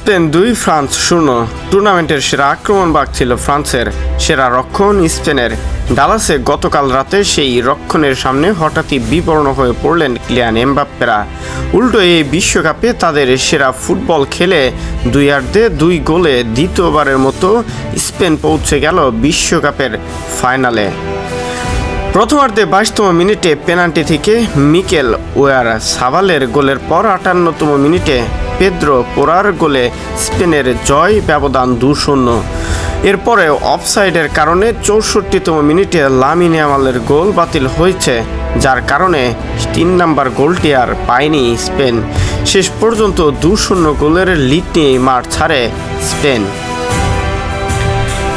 Spain 2 France 0। টুর্নামেন্টের সেরা আক্রমণভাগ ছিল ফ্রান্সের, সেরা রক্ষণ স্পেনের। ডালাসে গতকাল রাতে সেই রক্ষণের সামনে হঠাৎই বিবর্ণ হয়ে পড়লেন কিলিয়ান এমবাপ্পেরা। উল্টো এই বিশ্বকাপে তাদের সেরা ফুটবল খেলে 2-2 গোলে দ্বিতীয়বারের মতো স্পেন পৌঁছে গেল বিশ্বকাপের ফাইনালে। প্রথমার্ধে 22তম মিনিটে পেনাল্টি থেকে মিকেল ওয়ারসাবালের গোলের পর 58তম মিনিটে পেদ্রো পোরার গোলে স্পেনের জয়, ব্যবধান 2-0। এরপরে অফসাইডের কারণে 64তম মিনিটে লামিন ইয়ামালের গোল বাতিল হয়েছে, যার কারণে 3 নম্বর গোলটি আর পায়নি স্পেন। শেষ পর্যন্ত 2-0 গোলের লিড নিয়ে মাঠ ছাড়ে স্পেন।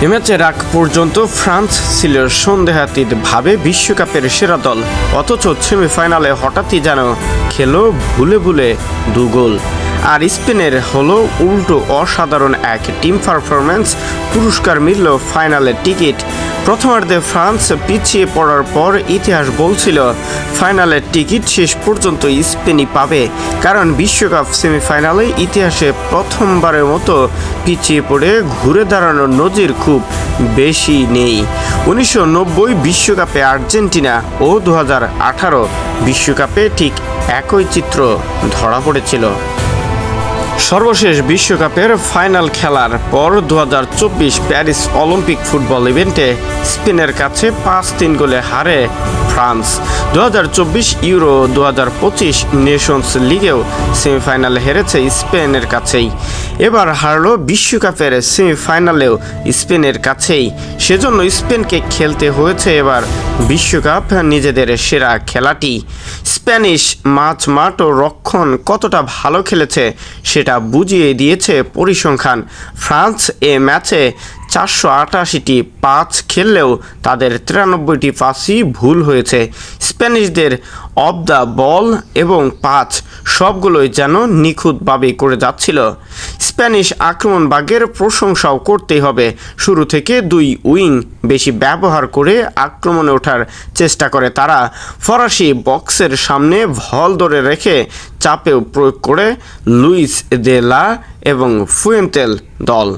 এ ম্যাচের আগ পর্যন্ত ফ্রান্স ছিল সন্দেহাতীতভাবে বিশ্বকাপের সেরা দল, অথচ সেমিফাইনালে হঠাৎই যেন খেলো ভুলে ভুলে 2 গোল। আর স্পেনের হলো উল্টো অসাধারণ এক টিম পারফরম্যান্স, পুরস্কার মিলল ফাইনালের টিকিট। প্রথমার্ধে ফ্রান্স পিছিয়ে পড়ার পর ইতিহাস বলছিল ফাইনালের টিকিট শেষ পর্যন্ত স্পেনই পাবে, কারণ বিশ্বকাপ সেমিফাইনালে ইতিহাসে প্রথমবারের মতো পিছিয়ে পড়ে ঘুরে দাঁড়ানোর নজির খুব বেশি নেই। 1990 বিশ্বকাপে আর্জেন্টিনা ও 2018 বিশ্বকাপে ঠিক একই চিত্র ধরা পড়েছিল। সর্বশেষ বিশ্বকাপের ফাইনাল খেলার পর 2024 প্যারিস অলিম্পিক ফুটবল ইভেন্টে স্পেনের কাছে 5-3 গোলে হারে ফ্রান্স। 2024 ইউরো 2025 নেশনস লিগেও সেমিফাইনালে হেরেছে স্পেনের কাছেই। এবার হারলো বিশ্বকাপের সেমিফাইনালেও স্পেনের কাছেই। সেজন্য স্পেনকে খেলতে হয়েছে এবার বিশ্বকাপ নিজেদের সেরা খেলাটি। স্প্যানিশ মাঠ ও রক্ষণ কতটা ভালো খেলেছে সেটা বুঝিয়ে দিয়েছে পরিসংখ্যান। ফ্রান্স এ ম্যাচে 488টি পাস খেললেও তাদের 93টি পাসই ভুল হয়েছে। স্প্যানিশদের অফ দ্য বল এবং পাস সবগুলোই যেন নিখুঁতভাবে করে যাচ্ছিল। স্প্যানিশ আক্রমণভাগের প্রশংসাও করতেই হবে। শুরু থেকে 2 উইং বেশি ব্যবহার করে আক্রমণে ওঠার চেষ্টা করে তারা। ফরাসি বক্সের সামনে ভল ধরে রেখে চাপেও প্রয়োগ করে লুইস দে লা এবং ফুয়েন্তেল দল।